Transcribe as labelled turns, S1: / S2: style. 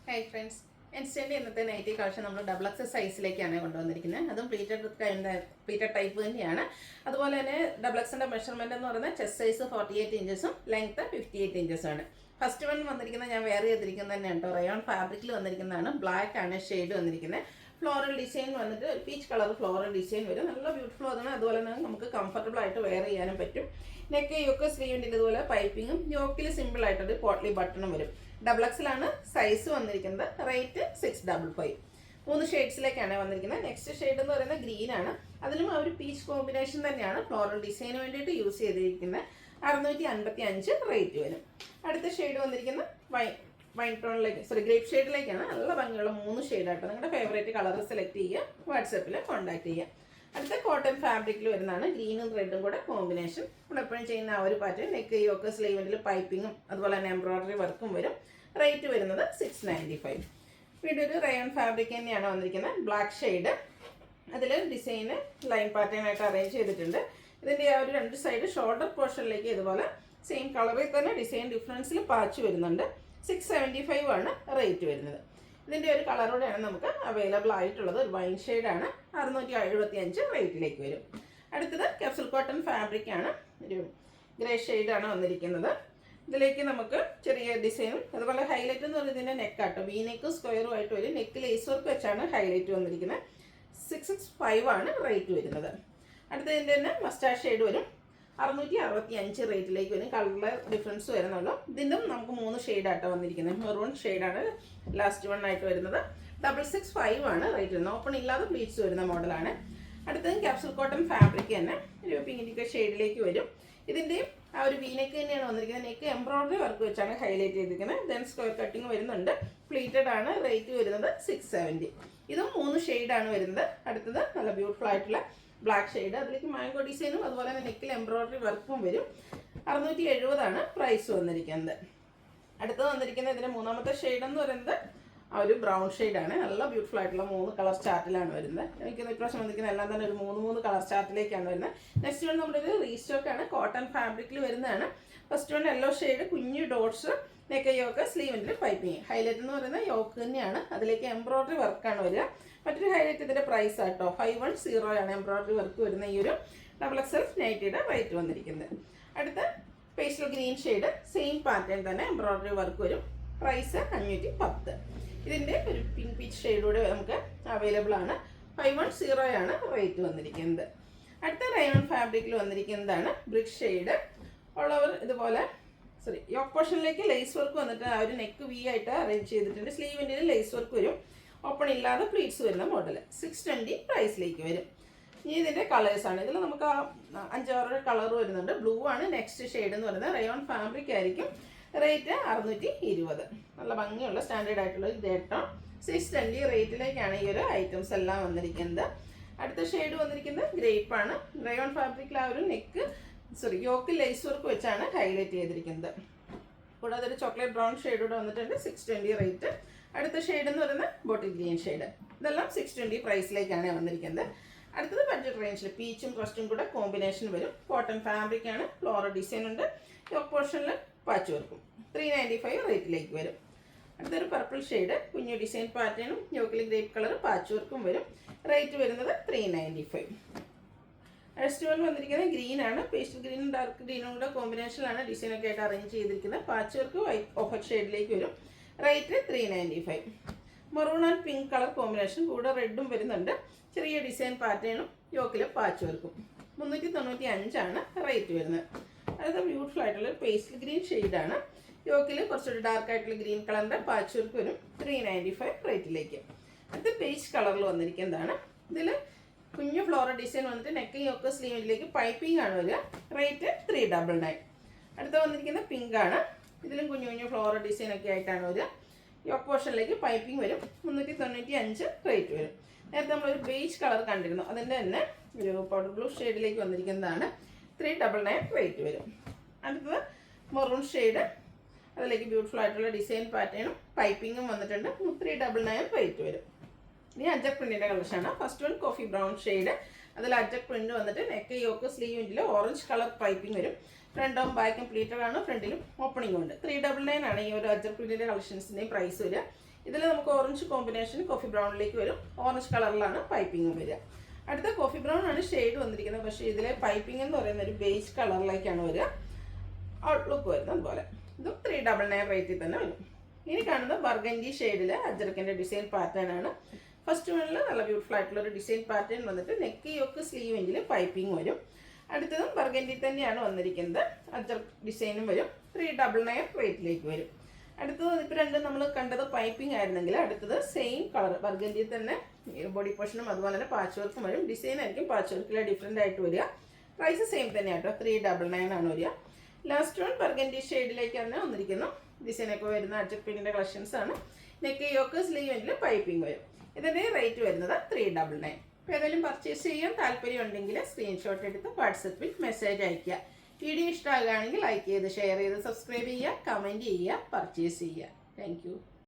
S1: Hi friends, ഇൻസ്റ്റൻ്റെ ഇന്നത്തെ nightie collection നമ്മൾ double X സൈസിലേക്കാണ് കൊണ്ടുവന്നിരിക്കുന്നത്. അതും പ്ലീറ്റഡ് ടൈപ്പ് തന്നെയാണ്. അതുപോലെ തന്നെ ഡബിൾ എക്സിൻ്റെ മെഷർമെൻറ്റ് എന്ന് പറയുന്നത് ചെസ്റ്റ് സൈസ് 48 ഇഞ്ചസും ലെങ്ത്ത് 58 ഇഞ്ചസുമാണ്. ഫസ്റ്റ് വൺ വന്നിരിക്കുന്നത് ഞാൻ വെയർ ചെയ്തിരിക്കുന്നത് തന്നെയാണ് കേട്ടോ. റയോൺ ഫാബ്രിക്കിൽ വന്നിരിക്കുന്നതാണ്. ബ്ലാക്ക് ആണ് ഷെയ്ഡ് വന്നിരിക്കുന്നത്. ഫ്ലോറൽ ഡിസൈൻ വന്നിട്ട് പീച്ച് കളർ ഫ്ലോറൽ ഡിസൈൻ വരും. നല്ല ബ്യൂട്ടിഫുൾ ആണ്. അതുപോലെ തന്നെ നമുക്ക് കംഫർട്ടബിൾ ആയിട്ട് വെയർ ചെയ്യാനും പറ്റും. നെക്ക് യോക്ക് സ്ലീവിൻ്റെ ഇതുപോലെ പൈപ്പിങ്ങും യോക്കിൽ സിമ്പിൾ ആയിട്ടൊരു പോട്ട്ലി ബട്ടണും വരും. ഡബിൾ എക്സിലാണ് സൈസ് വന്നിരിക്കുന്നത്. റേറ്റ് 655. 3 ഷെയ്ഡ്സിലേക്കാണ് വന്നിരിക്കുന്നത്. നെക്സ്റ്റ് ഷെയ്ഡ് എന്ന് പറയുന്നത് ഗ്രീൻ ആണ്. അതിലും ആ ഒരു പീച്ച് കോമ്പിനേഷൻ തന്നെയാണ് ഫ്ലോറൽ ഡിസൈന് വേണ്ടിയിട്ട് യൂസ് ചെയ്തിരിക്കുന്നത്. 655 റേറ്റ് വരും. അടുത്ത ഷെയ്ഡ് വന്നിരിക്കുന്നത് വൈൻ ടോണിലേക്ക് ഗ്രേപ്പ് ഷെയ്ഡിലേക്കാണ്. നല്ല ഭംഗിയുള്ള 3 ഷെയ്ഡായിട്ട് നിങ്ങളുടെ ഫേവറേറ്റ് കളർ സെലക്ട് ചെയ്യുക. വാട്സപ്പിൽ കോൺടാക്ട് ചെയ്യുക. അടുത്ത കോട്ടൺ ഫാബ്രിക്കിൽ വരുന്നതാണ്. ഗ്രീനും റെഡും കൂടെ കോമ്പിനേഷൻ. നമ്മൾ എപ്പോഴും ചെയ്യുന്ന ആ ഒരു പാറ്റേൺ. നെക്ക് യോക്ക് സ്ലീവിൽ പൈപ്പിങ്ങും അതുപോലെ തന്നെ എംബ്രോയിഡറി വർക്കും വരും. റേറ്റ് വരുന്നത് 695. വീണ്ടും ഒരു റയോൺ ഫാബ്രിക് തന്നെയാണ് വന്നിരിക്കുന്നത്. Black shade. അതിൽ ഡിസൈന് ലൈൻ പാറ്റേൺ ആയിട്ട് അറേഞ്ച് ചെയ്തിട്ടുണ്ട്. ഇതിൻ്റെ ആ ഒരു 2 സൈഡ് ഷോൾഡർ പോർഷനിലേക്ക് ഇതുപോലെ സെയിം കളറിൽ തന്നെ ഡിസൈൻ ഡിഫറൻസിൽ പാച്ച് വരുന്നുണ്ട്. 675 ആണ് റേറ്റ് വരുന്നത്. ഇതിൻ്റെ ഒരു കളറോടെയാണ് നമുക്ക് അവൈലബിൾ ആയിട്ടുള്ളത്. ഒരു വൈൻ ഷെയ്ഡാണ്. 675 റേറ്റിലേക്ക് വരും. അടുത്തത് ക്യാപ്സൂൾ കോട്ടൺ ഫാബ്രിക് ആണ്. ഒരു ഗ്രേ ഷെയ്ഡാണ് വന്നിരിക്കുന്നത്. ഇതിലേക്ക് നമുക്ക് ചെറിയ ഡിസൈനും അതുപോലെ ഹൈലൈറ്റ് എന്ന് പറയുന്നത് ഇതിൻ്റെ നെക്കാട്ടോ. വി നെക്കും സ്ക്വയറും ആയിട്ട് വരും. നെക്ക് ലേസ് വർക്ക് വെച്ചാണ് ഹൈലൈറ്റ് വന്നിരിക്കുന്നത്. 665 ആണ് റേറ്റ് വരുന്നത്. അടുത്തതിൻ്റെ തന്നെ മസ്റ്റാർഡ് ഷെയ്ഡ് വരും. 665 റേറ്റിലേക്ക് വരും. കളർ ഡിഫറൻസ് വരുന്നുള്ളൂ. ഇതിൻ്റെ നമുക്ക് 3 ഷെയ്ഡായിട്ടോ വന്നിരിക്കുന്നത്. മെറൂൺ ഷെയ്ഡാണ് ലാസ്റ്റ് വൺ ആയിട്ട് വരുന്നത്. 665 ആണ് റേറ്റ് വരുന്നത്. ഓപ്പൺ ഇല്ലാതെ പ്ലീറ്റ്സ് വരുന്ന മോഡലാണ്. അടുത്തത് ക്യാപ്സൂൾ കോട്ടൺ ഫാബ്രിക് തന്നെ ഒരു പിങ്കിൻ്റെ ഷെയ്ഡിലേക്ക് വരും. ഇതിൻ്റെയും ആ ഒരു വീനെക്ക് തന്നെയാണ് വന്നിരിക്കുന്നത്. നെക്ക് എംബ്രോയിഡറി വർക്ക് വെച്ചാണ് ഹൈലൈറ്റ് ചെയ്തിരിക്കുന്നത്. ദെൻ സ്ക്വയർ കട്ടിങ് വരുന്നുണ്ട്. പ്ലീറ്റഡ് ആണ്. റേറ്റ് വരുന്നത് 670. ഇതും 3 ഷെയ്ഡാണ് വരുന്നത്. അടുത്തത് നല്ല ബ്യൂട്ടിഫുൾ ആയിട്ടുള്ള ബ്ലാക്ക് ഷെയ്ഡ്. അതിലേക്ക് മാംഗോ ഡിസൈനും അതുപോലെ തന്നെ നെക്കിൽ എംബ്രോയിഡറി വർക്കും വരും. 670 ആണ് പ്രൈസ് വന്നിരിക്കുന്നത്. അടുത്തത് വന്നിരിക്കുന്നത് ഇതിൻ്റെ 3ാമത്തെ ഷെയ്ഡ് എന്ന് പറയുന്നത് ആ ഒരു ബ്രൗൺ ഷെയ്ഡാണ്. നല്ല ബ്യൂട്ടിഫുൾ ആയിട്ടുള്ള 3 കളർ ചാർട്ടിലാണ് വരുന്നത്. എനിക്ക് ഇപ്രാവശ്യം വന്നിരിക്കുന്നത് എല്ലാം തന്നെ ഒരു 3 കളർ ചാർട്ടിലേക്കാണ് വരുന്നത്. നെക്സ്റ്റ് വൺ നമ്മുടെ ഒരു റീസ്റ്റോക്ക് ആണ്. കോട്ടൺ ഫാബ്രിക്കിൽ വരുന്നതാണ്. ഫസ്റ്റ് വൺ യെല്ലോ ഷെയ്ഡ്, കുഞ്ഞു ഡോട്ട്സ്, നെക്ക് യോക്ക്, സ്ലീവിൻ്റെ പൈപ്പിങ്. ഹൈലൈറ്റ് എന്ന് പറയുന്നത് യോക്ക് തന്നെയാണ്. അതിലേക്ക് എംബ്രോയിഡറി വർക്കാണ് വരിക. മറ്റൊരു ഹൈലൈറ്റ് ഇതിൻ്റെ പ്രൈസ് ആട്ടോ. 510 ആണ് എംബ്രോയിഡറി വർക്ക് വരുന്ന ഈ ഒരു ഡബിൾ എക്സൽ നൈറ്റിയുടെ റേറ്റ് വന്നിരിക്കുന്നത്. അടുത്ത pastel green shade, same pattern തന്നെ എംബ്രോയിഡറി വർക്ക് വരും. പ്രൈസ് 510. ഇതിൻ്റെ ഒരു പിങ്ക് പീച്ച് ഷെയ്ഡൂടെ നമുക്ക് അവൈലബിൾ ആണ്. 510 ആണ് റേറ്റ് വന്നിരിക്കുന്നത്. അടുത്ത റയോൺ ഫാബ്രിക്കിൽ വന്നിരിക്കുന്നതാണ് ബ്രിക്ക് ഷെയ്ഡ്. ഉള്ളവർ ഇതുപോലെ യോക്ക് പോർഷനിലേക്ക് ലേസ് വർക്ക് വന്നിട്ട് ആ ഒരു നെക്ക് വി ആയിട്ട് അറേഞ്ച് ചെയ്തിട്ടുണ്ട്. സ്ലീവിൻ്റെ ലേസ് വർക്ക് വരും. ഓപ്പൺ ഇല്ലാതെ പ്ലീറ്റ്സ് വരുന്ന മോഡൽ. 620 പ്രൈസിലേക്ക് വരും. ഇനി ഇതിൻ്റെ കളേഴ്സാണ്. ഇതിൽ നമുക്ക് 5-6 കളർ വരുന്നുണ്ട്. ബ്ലൂ ആണ് നെക്സ്റ്റ് ഷെയ്ഡ് എന്ന് പറയുന്നത്. റയോൺ ഫാബ്രിക് ആയിരിക്കും. റേറ്റ് 620. നല്ല ഭംഗിയുള്ള സ്റ്റാൻഡേർഡ് ആയിട്ടുള്ള ഒരു ഡേട്ടോ. 620 റേറ്റിലേക്കാണ് ഈ ഒരു ഐറ്റംസ് എല്ലാം വന്നിരിക്കുന്നത്. അടുത്ത ഷെയ്ഡ് വന്നിരിക്കുന്നത് ഗ്രേപ്പ് ആണ്. റയോൺ ഫാബ്രിക്കിൽ ആ ഒരു നെക്ക് യോക്ക് ലേസ് വർക്ക് വെച്ചാണ് ഹൈലൈറ്റ് ചെയ്തിരിക്കുന്നത്. കൂടാതെ ഒരു ചോക്ലേറ്റ് ബ്രൗൺ ഷെയ്ഡ് കൂടെ വന്നിട്ടുണ്ട്. 620 റേറ്റ്. അടുത്ത ഷെയ്ഡ് എന്ന് പറയുന്നത് ബോട്ടിൽ ഗ്രീൻ ഷെയ്ഡ്. ഇതെല്ലാം 620 പ്രൈസിലേക്കാണ് വന്നിരിക്കുന്നത്. അടുത്തത് ബഡ്ജറ്റ് റേഞ്ചിൽ പീച്ചും ക്രസ്റ്റും കൂടെ കോമ്പിനേഷൻ വരും. കോട്ടൺ ഫാബ്രിക് ആണ്. ഫ്ലോറൽ ഡിസൈൻ ഉണ്ട്. യോക്ക് പോർഷനിൽ പാച്ച് വർക്കും. 395 റേറ്റിലേക്ക് വരും. അടുത്തൊരു പർപ്പിൾ ഷെയ്ഡ്, കുഞ്ഞു ഡിസൈൻ പാറ്റേണും യോക്കിൽ ഗ്രേപ്പ് കളർ പാച്ച് വർക്കും വരും. റേറ്റ് വരുന്നത് 395. നെക്സ്റ്റ് വൺ വന്നിരിക്കുന്നത് ഗ്രീൻ ആണ്. പേസ്റ്റൽ ഗ്രീനും ഡാർക്ക് ഗ്രീനും കൂടെ കോമ്പിനേഷനിലാണ് ഡിസൈനൊക്കെ ആയിട്ട് അറേഞ്ച് ചെയ്തിരിക്കുന്നത്. പാച്ച് വർക്ക് വൈറ്റ് ഓഫർ ഷെയ്ഡിലേക്ക് വരും. Rate 395. Maroon and pink colour combination കൂടെ റെഡും വരുന്നുണ്ട്. ചെറിയ ഡിസൈൻ പാറ്റേണും യോക്കിൽ പാച്ച് വർക്കും. 395 ആണ് റേറ്റ് വരുന്നത്. അത് ബ്യൂട്ടിഫുൾ ആയിട്ടുള്ള പേസ്റ്റൽ ഗ്രീൻ ഷെയ്ഡാണ്. യോക്കിൽ കുറച്ചൊരു ഡാർക്ക് ആയിട്ടുള്ള ഗ്രീൻ കളറിൻ്റെ പാച്ച് വർക്ക് വരും. 395 റേറ്റിലേക്ക്. അത് പേജ് കളറിൽ വന്നിരിക്കുന്നതാണ്. ഇതിൽ കുഞ്ഞു ഫ്ലോറൽ ഡിസൈൻ വന്നിട്ട് നെക്ക് യോക്ക് സ്ലീവിലേക്ക് പൈപ്പിംഗ് ആണ് വരിക. റേറ്റ് 399. അടുത്ത വന്നിരിക്കുന്നത് പിങ്ക് ആണ്. ഇതിലും കുഞ്ഞു കുഞ്ഞു ഫ്ലോറൽ ഡിസൈൻ ഒക്കെ ആയിട്ടാണ് വരിക. യോക്ക് പോർഷനിലേക്ക് പൈപ്പിംഗ് വരും. 395 റേറ്റ് വരും. നേരത്തെ നമ്മളൊരു ബേജ് കളർ കണ്ടിരുന്നു. അതിൻ്റെ തന്നെ ഒരു പൗഡർ ബ്ലൂ ഷെയ്ഡിലേക്ക് വന്നിരിക്കുന്നതാണ്. 399 റേറ്റ് വരും. അടുത്തത് മെറൂൺ ഷെയ്ഡ്. അതിലേക്ക് ബ്യൂട്ടിഫുൾ ആയിട്ടുള്ള ഡിസൈൻ പാറ്റേണും പൈപ്പിങ്ങും വന്നിട്ടുണ്ട്. 399 റേറ്റ് വരും. ഇനി അജക് പ്രിന്റിൻ്റെ കളക്ഷനാണ്. First one coffee brown shade. അതിൽ അജക് പ്രിന്റ് വന്നിട്ട് നെക്ക് യോക്ക് സ്ലീവിൻ്റെ ഓറഞ്ച് കളർ പൈപ്പിംഗ് വരും. ഫ്രണ്ടും ബാക്കും പ്ലീറ്റഡ് ആണ്. ഫ്രണ്ടിലും ഓപ്പണിംഗ് ഉണ്ട്. 399 ആണ് ഈ ഒരു അജക് പ്രിന്റിൻ്റെ കളക്ഷൻസിൻ്റെയും പ്രൈസ് വരിക. ഇതിൽ നമുക്ക് ഓറഞ്ച് കോമ്പിനേഷൻ കോഫി ബ്രൗണിലേക്ക് വരും. ഓറഞ്ച് കളറിലാണ് പൈപ്പിംഗ് വരിക. അടുത്ത കോഫി ബ്രൗൺ ആണ് ഷെയ്ഡ് വന്നിരിക്കുന്നത്. പക്ഷേ ഇതിലെ പൈപ്പിംഗ് എന്ന് പറയുന്ന ഒരു ബേജ് കളറിലേക്കാണ് വരിക. ഔട്ട്ലുക്ക് വരുന്നത് അതുപോലെ. ഇതും 399 റേറ്റിൽ തന്നെ വരും. ഇനി കാണുന്നത് ബർഗൻഡി ഷെയ്ഡിൽ അജ്രക്കിൻ്റെ ഡിസൈൻ പാറ്റേൺ ആണ്. ഫസ്റ്റ് വണ്ണിൽ നല്ല ബ്യൂട്ടിഫുൾ ആയിട്ടുള്ള ഒരു ഡിസൈൻ പാറ്റേൺ വന്നിട്ട് നെക്ക് യോക്ക് സ്ലീവെങ്കിൽ പൈപ്പിംഗ് വരും. അടുത്തതും ബർഗൻഡി തന്നെയാണ് വന്നിരിക്കുന്നത്. അജ്രക് ഡിസൈനും വരും. 399 റേറ്റിലേക്ക് വരും. അടുത്തത് ഇപ്പോൾ രണ്ടും നമ്മൾ കണ്ടത് പൈപ്പിംഗ് ആയിരുന്നെങ്കിൽ അടുത്തത് സെയിം കളർ ബർഗൻഡിയിൽ തന്നെ ബോഡി പോർഷനും അതുപോലെ തന്നെ പാച്ച് വർക്കും വരും. ഡിസൈൻ ആയിരിക്കും പാച്ച് വർക്കിൽ ഡിഫറെൻ്റ് ആയിട്ട് വരിക. പ്രൈസ് സെയിം തന്നെയാണ് കേട്ടോ. 399 ആണ് വരിക. ലാസ്റ്റ് വൺ ബർഗൻഡി ഷെയ്ഡിലേക്ക് തന്നെ വന്നിരിക്കുന്നു. ഡിസൈനൊക്കെ വരുന്ന അജ്രക് പ്രിന്റിൻ്റെ കളക്ഷൻസ് ആണ്. നെക്ക് യോക്ക് സ്ലീവെങ്കിൽ പൈപ്പിംഗ് വരും. ഇതിൻ്റെ റേറ്റ് വരുന്നത് 399. അപ്പോൾ ഏതായാലും പർച്ചേസ് ചെയ്യാൻ താല്പര്യം ഉണ്ടെങ്കിൽ സ്ക്രീൻഷോട്ട് എടുത്ത് വാട്സപ്പിൽ മെസ്സേജ് അയയ്ക്കുക. വീഡിയോ ഇഷ്ടമാകുകയാണെങ്കിൽ ലൈക്ക് ചെയ്ത് ഷെയർ ചെയ്ത് സബ്സ്ക്രൈബ് ചെയ്യുക, കമൻറ്റ് ചെയ്യുക, പർച്ചേസ് ചെയ്യുക. താങ്ക്